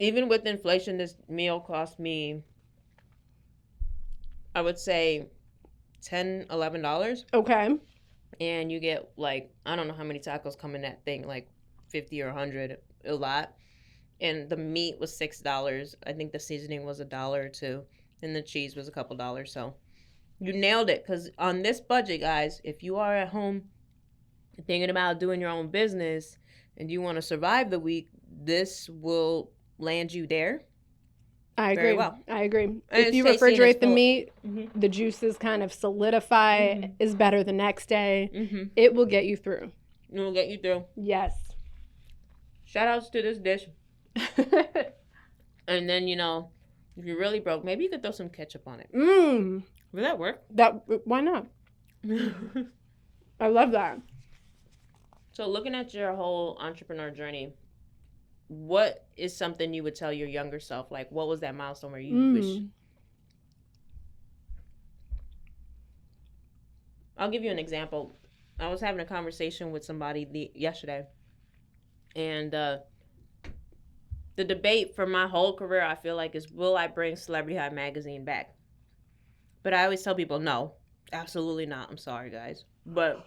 even with inflation, this meal cost me, I would say, $10, $11. Okay. And you get like, I don't know how many tacos come in that thing, like 50 or 100, a lot. And the meat was $6. I think the seasoning was $1 or $2, and the cheese was a couple dollars. So you nailed it. Because on this budget, guys, if you are at home thinking about doing your own business and you want to survive the week, this will land you there. I agree. Very well. I agree. And if you refrigerate the meat, the juices kind of solidify, is better the next day. It will get you through. It will get you through. Yes. Shout outs to this dish. And then, if you're really broke, maybe you could throw some ketchup on it. Will that work? Why not? I love that. So looking at your whole entrepreneur journey, what is something you would tell your younger self? Like, what was that milestone where you wish? I'll give you an example. I was having a conversation with somebody yesterday, and the debate for my whole career, I feel like, is will I bring Celebrity Hive magazine back? But I always tell people, no, absolutely not. I'm sorry, guys. But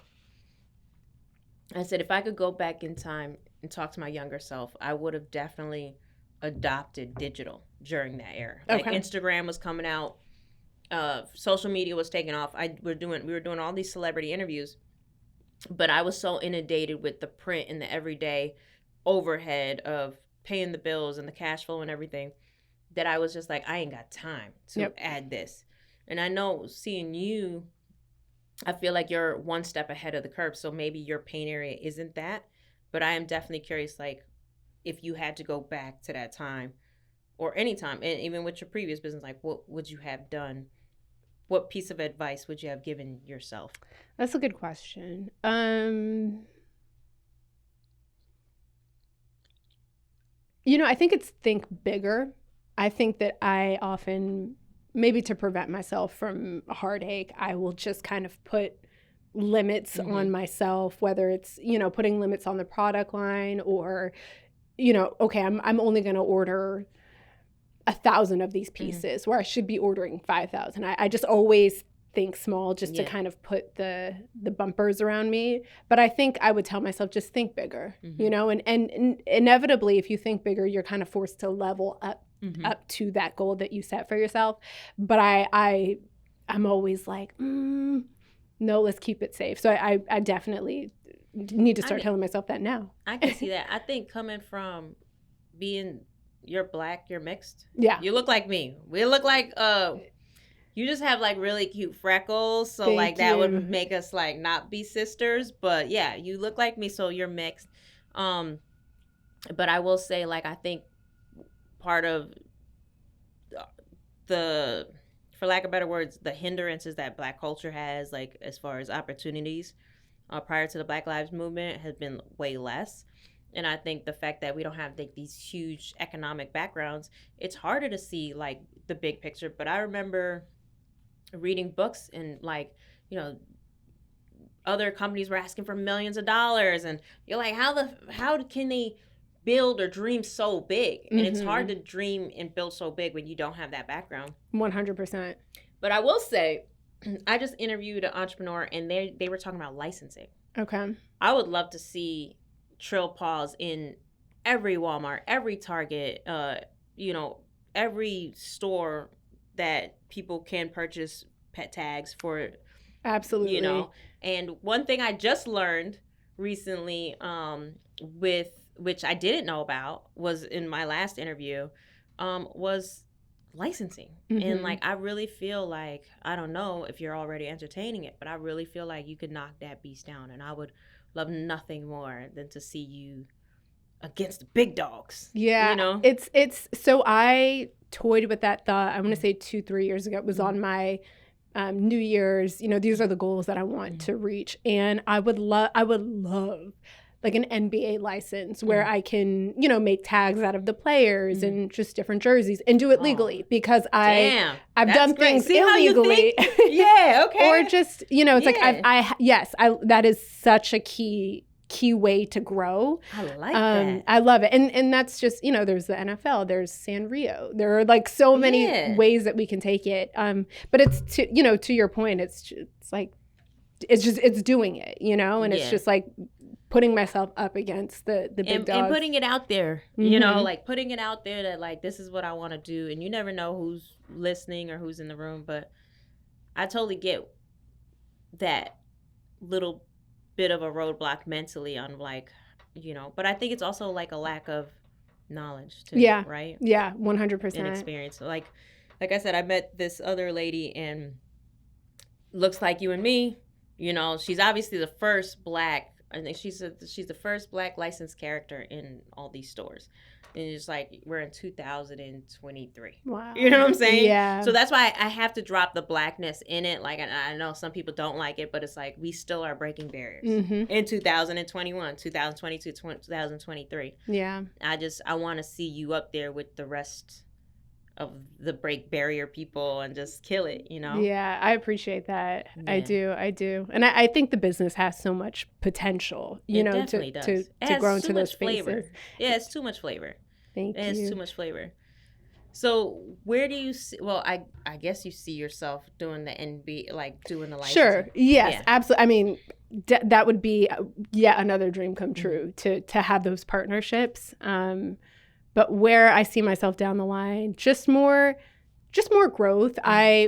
I said, if I could go back in time and talk to my younger self, I would have definitely adopted digital during that era. Like Instagram was coming out, social media was taking off. We were doing all these celebrity interviews, but I was so inundated with the print and the everyday overhead of paying the bills and the cash flow and everything that I was just like, I ain't got time to add this. And I know, seeing you, I feel like you're one step ahead of the curve. So maybe your pain area isn't that. But I am definitely curious, like, if you had to go back to that time or any time, and even with your previous business, like, what would you have done? What piece of advice would you have given yourself? That's a good question. I think it's think bigger. I think that I often, maybe to prevent myself from a heartache, I will just kind of put limits on myself, whether it's, putting limits on the product line or, okay, I'm only going to order 1,000 of these pieces where I should be ordering 5,000. I just always think small just to kind of put the bumpers around me. But I think I would tell myself, just think bigger, and inevitably, if you think bigger, you're kind of forced to level up to that goal that you set for yourself. But I'm always like, no, let's keep it safe. So I definitely need to start telling myself that now. I can see that. I think coming from being, you're Black, you're mixed. Yeah. You look like me. We look like, you just have like really cute freckles. So Thank that you. would make us like not be sisters. But yeah, you look like me, so you're mixed. But I will say, like, I think part of the, for lack of better words, the hindrances that Black culture has, like as far as opportunities prior to the Black Lives Movement, has been way less. And I think the fact that we don't have like these huge economic backgrounds, it's harder to see like the big picture. But I remember reading books and like, other companies were asking for millions of dollars, and you're like, how can they build or dream so big? And it's hard to dream and build so big when you don't have that background. 100%. But I will say, I just interviewed an entrepreneur, and they were talking about licensing. Okay. I would love to see Trill Paws in every Walmart, every Target, every store that people can purchase pet tags for. Absolutely. And one thing I just learned recently, with which I didn't know about, was in my last interview, was licensing. And like, I really feel like, I don't know if you're already entertaining it, but I really feel like you could knock that beast down, and I would love nothing more than to see you against the big dogs. Yeah. You know? It's so I toyed with that thought, I want to say 2-3 years ago. It was on my New Year's, these are the goals that I want to reach. And I would love like an NBA license where I can, make tags out of the players and just different jerseys and do it legally, because I've done things illegally. Yeah, okay. Or just, it's like I that is such a key way to grow. I like that. I love it. And that's just, there's the NFL, there's Sanrio. There are like so many ways that we can take it. But it's to your point, it's like, it's doing it, and it's just like putting myself up against the big dogs. And putting it out there, like putting it out there that like, this is what I want to do. And you never know who's listening or who's in the room, but I totally get that little bit of a roadblock mentally on like, but I think it's also like a lack of knowledge too, right? Yeah, 100%. And experience. Like I said, I met this other lady and looks like you and me, she's obviously the first Black, I think she's the first Black licensed character in all these stores. And it's like, we're in 2023. Wow. You know what I'm saying? Yeah. So that's why I have to drop the Blackness in it. Like, I know some people don't like it, but it's like, we still are breaking barriers in 2021, 2022, 2023. Yeah. I want to see you up there with the rest of the break barrier people and just kill it, Yeah, I appreciate that. Yeah. I do. And I think the business has so much potential, to grow into those flavor. spaces. Yeah, it's too much flavor. Thank you. It's too much flavor. So where do you see, well, I guess you see yourself doing the NB, like doing the licensing. Sure. Yes, absolutely. I mean, that would be yet another dream come true to have those partnerships. But where I see myself down the line, just more growth.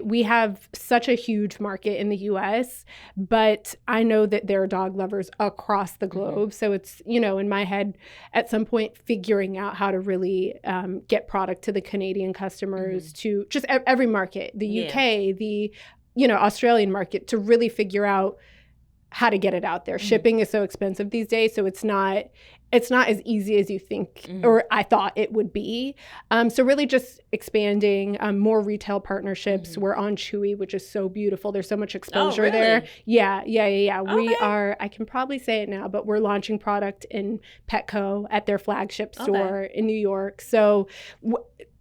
We have such a huge market in the US, but I know that there are dog lovers across the globe. So it's, in my head at some point figuring out how to really get product to the Canadian customers, to just every market, the UK, the, Australian market, to really figure out how to get it out there. Shipping is so expensive these days, so it's not as easy as you think, or I thought it would be. So really just expanding more retail partnerships. We're on Chewy, which is so beautiful. There's so much exposure there. Yeah. Okay. We are, I can probably say it now, but we're launching product in Petco at their flagship store in New York. So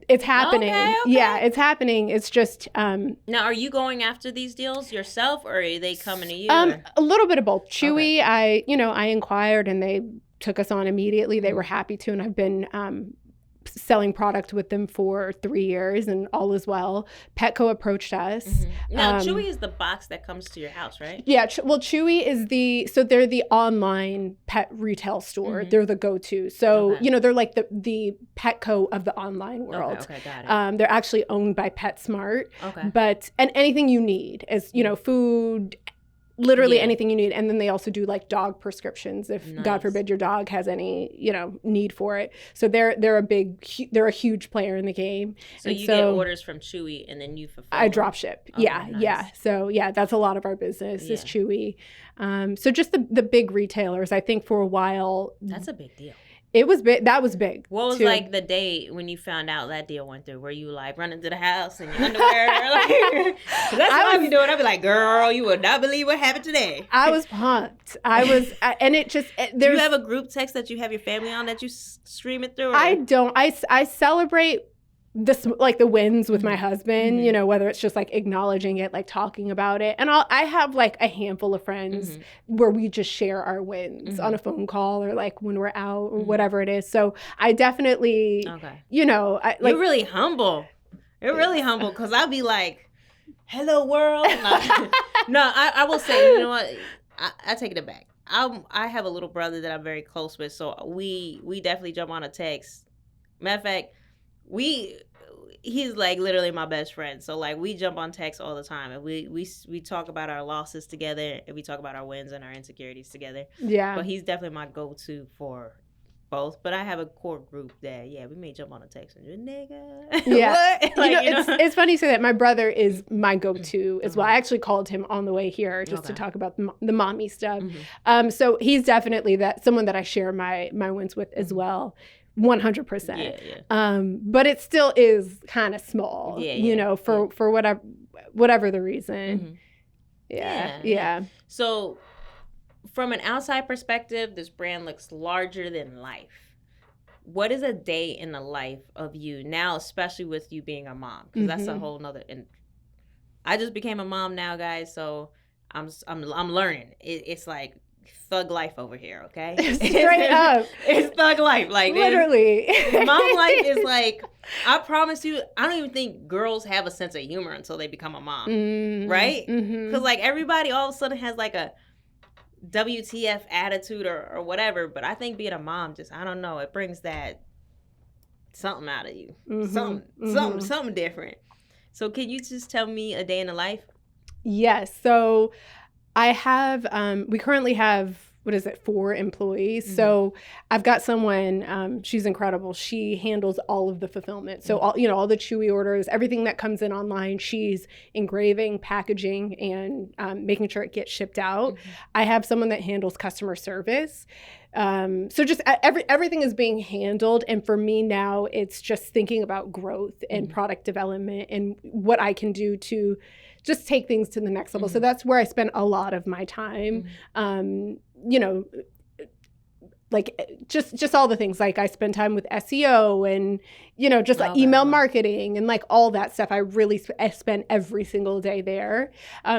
it's happening. Okay. Yeah, it's happening. It's just... now, are you going after these deals yourself, or are they coming to you? A little bit of both. Chewy, I inquired and they took us on immediately. They were happy to, and I've been selling product with them for 3 years, and all is well. Petco approached us. Now, Chewy is the box that comes to your house, right? Yeah. Chewy is they're the online pet retail store. They're the go-to. So, they're like the Petco of the online world. Okay, got it. They're actually owned by PetSmart. Okay. And anything you need is, food, literally anything you need. And then they also do like dog prescriptions if God forbid your dog has any, need for it. So they're a huge player in the game. So you get orders from Chewy and then you fulfill. I drop ship. Yeah. So that's a lot of our business is Chewy. So just the big retailers, I think for a while. That's a big deal. It was big. That was big. What was like the day when you found out that deal went through? Were you like running to the house in your underwear? Cause that's what I'd be doing. I'd be like, girl, you would not believe what happened today. I was pumped. And it just, do you have a group text that you have your family on that you stream it through? Or? I don't. I celebrate this, like the wins with my husband, whether it's just like acknowledging it, like talking about it. And I have like a handful of friends where we just share our wins on a phone call or like when we're out or whatever it is. So I definitely, you're really humble. You're really humble, because I'll be like, hello world. No, I will say, you know what? I take it back. I have a little brother that I'm very close with. So we definitely jump on a text. Matter of fact, he's like literally my best friend. So like we jump on text all the time, and we talk about our losses together, and we talk about our wins and our insecurities together. Yeah. But he's definitely my go-to for both, but I have a core group that we may jump on a text and just nigga. Yeah. What? Like, it's funny you say that. My brother is my go-to as well. I actually called him on the way here just to talk about the mommy stuff. So he's definitely someone that I share my wins with as well. 100%. But it still is kind of small, for whatever the reason. Yeah. So from an outside perspective, this brand looks larger than life. What is a day in the life of you now, especially with you being a mom? Because that's a whole nother. And I just became a mom now, guys. So I'm learning. It's like thug life over here, okay? Straight up. It's thug life. Like, literally. Mom life is like, I promise you, I don't even think girls have a sense of humor until they become a mom, right? Because like everybody all of a sudden has like a WTF attitude or whatever, but I think being a mom just, I don't know, it brings that something out of you. Something different. So can you just tell me a day in the life? Yes. So I have, we currently have, 4 employees. So I've got someone, she's incredible. She handles all of the fulfillment. So all the Chewy orders, everything that comes in online, she's engraving, packaging, and making sure it gets shipped out. I have someone that handles customer service. So just everything is being handled. And for me now, it's just thinking about growth and product development and what I can do to just take things to the next level. So that's where I spend a lot of my time. Like just all the things, like I spend time with SEO and, just like email marketing and like all that stuff. I really spend every single day there.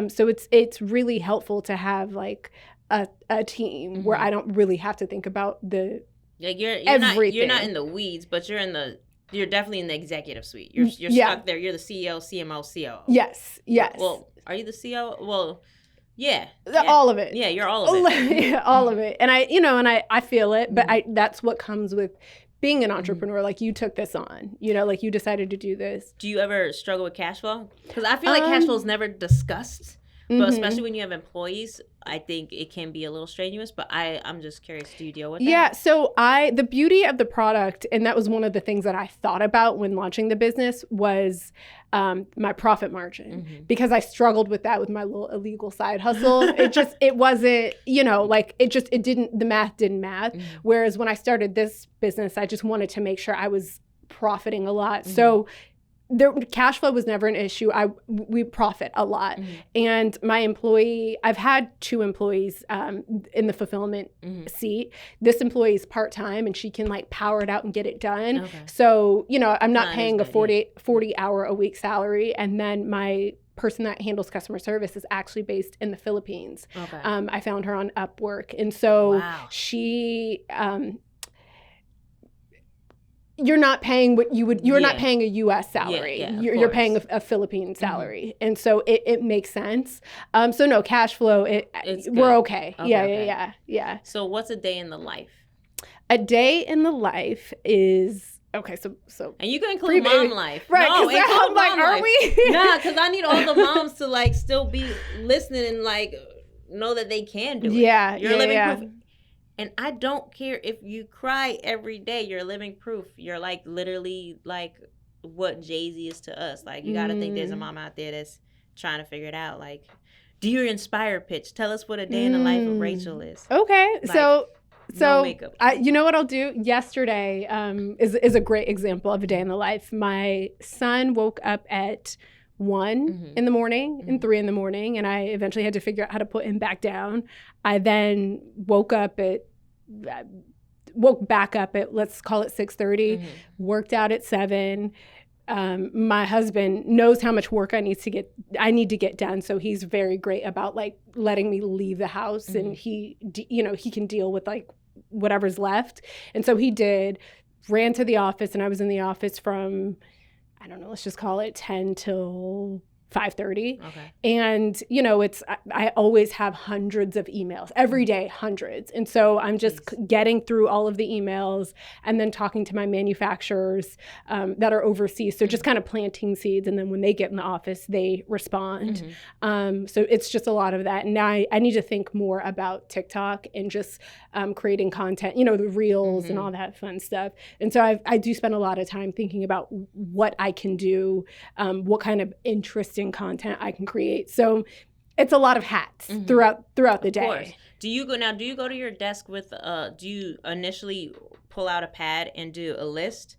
So it's really helpful to have like a team where I don't really have to think about the everything. You're not in the weeds, but you're definitely in the executive suite. You're stuck there. You're the CEO, CMO, COO. Yes. Well, are you the CEO? Well, yeah. All of it. Yeah, you're all of it. All of it. And I feel it, but that's what comes with being an entrepreneur. Like you took this on, like you decided to do this. Do you ever struggle with cash flow? Because I feel like cash flow is never discussed. But especially when you have employees, I think it can be a little strenuous. But I'm just curious, do you deal with that? Yeah, so the beauty of the product, and that was one of the things that I thought about when launching the business, was my profit margin. Because I struggled with that with my little illegal side hustle. It wasn't, the math didn't math. Whereas when I started this business, I just wanted to make sure I was profiting a lot. So cash flow was never an issue. We profit a lot. And I've had 2 employees in the fulfillment seat. This employee is part-time and she can like power it out and get it done. Okay. So, I'm not paying a 40 hour a week salary. And then my person that handles customer service is actually based in the Philippines. Okay. I found her on Upwork. And so she, you're not paying what you would, you're not paying a U.S. salary. You're paying a Philippine salary. And so it makes sense. So no, cash flow, we're okay. Yeah. So what's a day in the life? A day in the life is, okay, so. And you can include mom life. Right, because I'm like, are we? Nah, because I need all the moms to like still be listening and like know that they can do it. Yeah, You're living proof. And I don't care if you cry every day. You're living proof. You're like literally like what Jay-Z is to us. Like you got to think there's a mom out there that's trying to figure it out. Like, do your inspire pitch. Tell us what a day in the life of Rachel is. Okay, like, so no makeup. you know what I'll do? Yesterday is a great example of a day in the life. My son woke up at 1 in the morning and 3 in the morning, and I eventually had to figure out how to put him back down. I then woke back up at, let's call it 6:30, worked out at 7. My husband knows how much work I need to get done. So he's very great about like letting me leave the house and he can deal with like whatever's left. And so he did, ran to the office, and I was in the office from, I don't know, let's just call it 10 till 5:30. Okay. And, you know, I always have hundreds of emails every day, hundreds. And so I'm just getting through all of the emails and then talking to my manufacturers that are overseas. So just kind of planting seeds. And then when they get in the office, they respond. So it's just a lot of that. And now I need to think more about TikTok and just creating content, you know, the reels and all that fun stuff. And so I do spend a lot of time thinking about what I can do, what kind of interesting content I can create. So it's a lot of hats throughout the day. Course. Do you go to your desk with do you initially pull out a pad and do a list?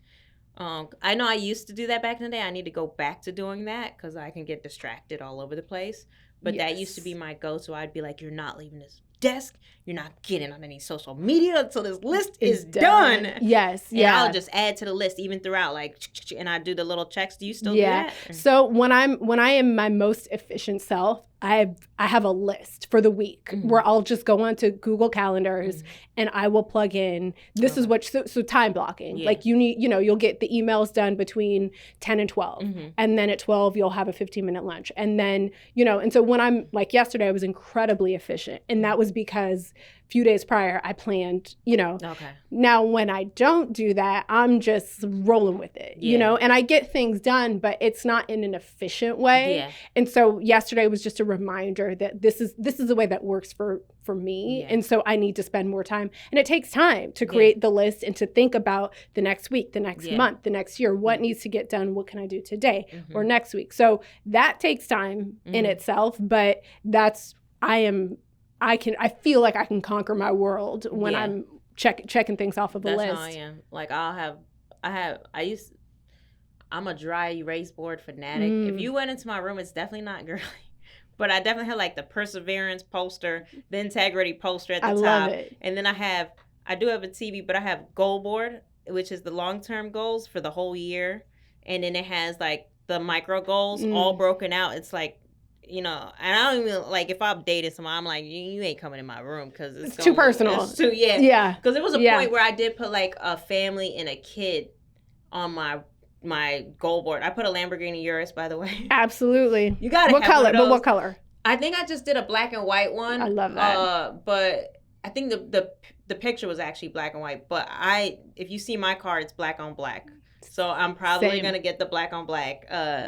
I know I used to do that back in the day. I need to go back to doing that because I can get distracted all over the place. But that used to be my go-to. I'd be like, you're not leaving this desk. You're not getting on any social media until this list is done. Yes. And I'll just add to the list even throughout, like, and I do the little checks. Do you still do that? So when I am my most efficient self, I have a list for the week where I'll just go onto Google Calendars and I will plug in, this is what, so time blocking. Yeah. Like you'll get the emails done between 10 and 12. And then at 12, you'll have a 15-minute lunch. And then, and so when I'm like yesterday, I was incredibly efficient. And that was because a few days prior, I planned, Okay. Now, when I don't do that, I'm just rolling with it, and I get things done, but it's not in an efficient way. Yeah. And so yesterday was just a reminder that this is the way that works for me. Yeah. And so I need to spend more time. And it takes time to create the list and to think about the next week, the next month, the next year, what needs to get done, what can I do today or next week. So that takes time in itself, but I feel like I can conquer my world when I'm checking things off of a list. That's how I am. Like I'm a dry erase board fanatic. If you went into my room, it's definitely not girly. But I definitely have like the perseverance poster, the integrity poster at the top. Love it. And then I do have a TV, but I have goal board, which is the long-term goals for the whole year. And then it has like the micro goals all broken out. It's like, and I don't even, like, if I'm dating someone, I'm like, you ain't coming in my room because it's too personal. It's too, yeah. Because there was a point where I did put like a family and a kid on my goal board. I put a Lamborghini Urus, by the way. Absolutely. You got it. What color? But what color? I think I just did a black and white one. I love that. But I think the picture was actually black and white. But if you see my car, it's black on black. So I'm probably going to get the black on black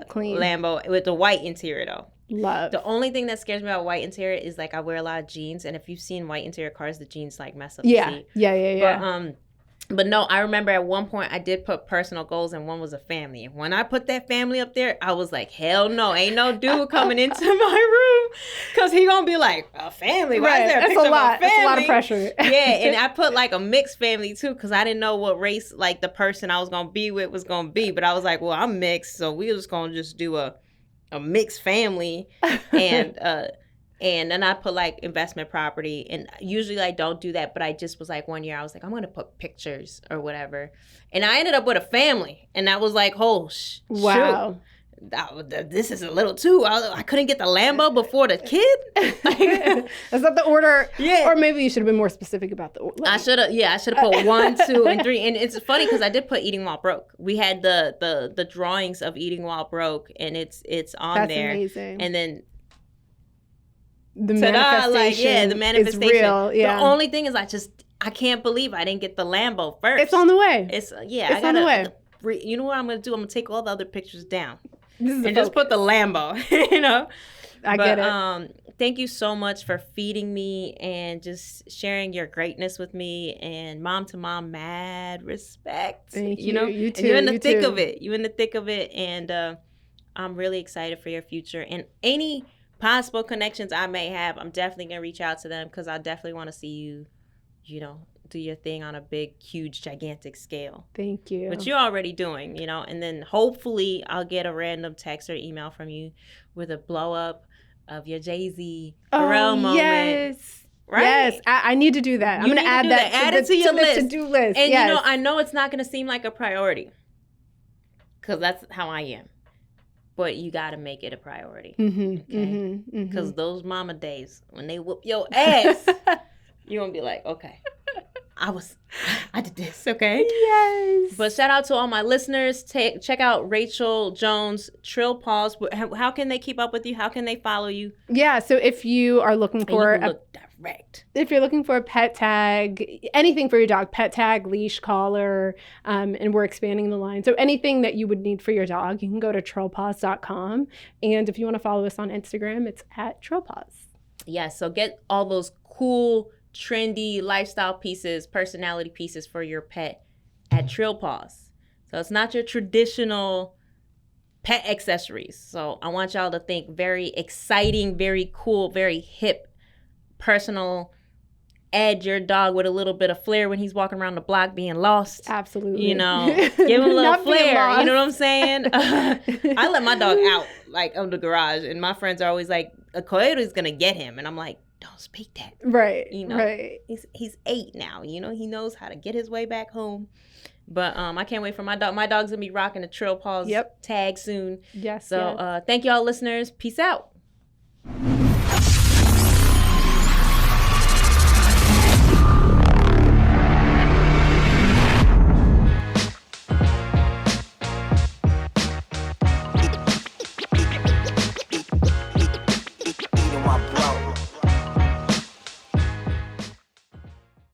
Clean Lambo with the white interior, though. Love. The only thing that scares me about white interior is like I wear a lot of jeans. And if you've seen white interior cars, the jeans like mess up the seat. Yeah. But no, I remember at one point I did put personal goals and one was a family. And when I put that family up there, I was like, hell no, ain't no dude coming into my room because he gonna be like, a family? Why is there a picture of a family? That's a lot of pressure. Yeah, and I put like a mixed family too because I didn't know what race like the person I was gonna be with was gonna be. But I was like, well, I'm mixed, so we're just gonna just do a mixed family. And then I put like investment property, and usually I don't do that, but I just was like one year I was like, I'm going to put pictures or whatever. And I ended up with a family, and that was like, oh, wow. Shoot. This is a little too. I couldn't get the Lambo before the kid. Is that the order? Yeah. Or maybe you should have been more specific about the order. I should have put 1, 2, and 3. And it's funny because I did put Eating While Broke. We had the drawings of Eating While Broke, and it's on That's there. Amazing. And then the manifestation, the manifestation is real. Yeah. The only thing is I can't believe I didn't get the Lambo first. It's on the way. It's on the way. You know what I'm gonna do? I'm gonna take all the other pictures down and just put the Lambo. I get it. Thank you so much for feeding me and just sharing your greatness with me. And mom to mom, mad respect. Thank you. You too. And you're in the thick of it. You're in the thick of it, and I'm really excited for your future and any possible connections I may have. I'm definitely gonna reach out to them because I definitely want to see you, do your thing on a big, huge, gigantic scale. Thank you. But you're already doing, and then hopefully I'll get a random text or email from you with a blow up of your Jay-Z Pharrell moment. Yes. Right? Yes, I need to do that. I'm gonna add that. Add it to your list. To-do list. And I know it's not gonna seem like a priority because that's how I am. But you got to make it a priority, okay? Because those mama days, when they whoop your ass, you're going to be like, okay, I did this, okay? Yes. But shout out to all my listeners. Check out Rachel Jones, Trill Paws. How can they keep up with you? How can they follow you? Yeah, so if you are looking for direct. If you're looking for a pet tag, anything for your dog, pet tag, leash, collar, and we're expanding the line. So anything that you would need for your dog, you can go to trillpaws.com. And if you want to follow us on Instagram, it's at trillpaws. Yeah, so get all those cool, trendy lifestyle pieces, personality pieces for your pet at Trill Paws. So it's not your traditional pet accessories. So I want y'all to think very exciting, very cool, very hip, personal. Add your dog with a little bit of flair when he's walking around the block being lost. Absolutely. You know, give him a little flair. You know what I'm saying? I let my dog out like on the garage, and my friends are always like, "A coyote's gonna get him," and I'm like, "Don't speak that." Right. You know, right. He's 8 now. You know, he knows how to get his way back home. But I can't wait for my dog. My dog's gonna be rocking the Trill Paws tag soon. Yes. So thank y'all, listeners. Peace out.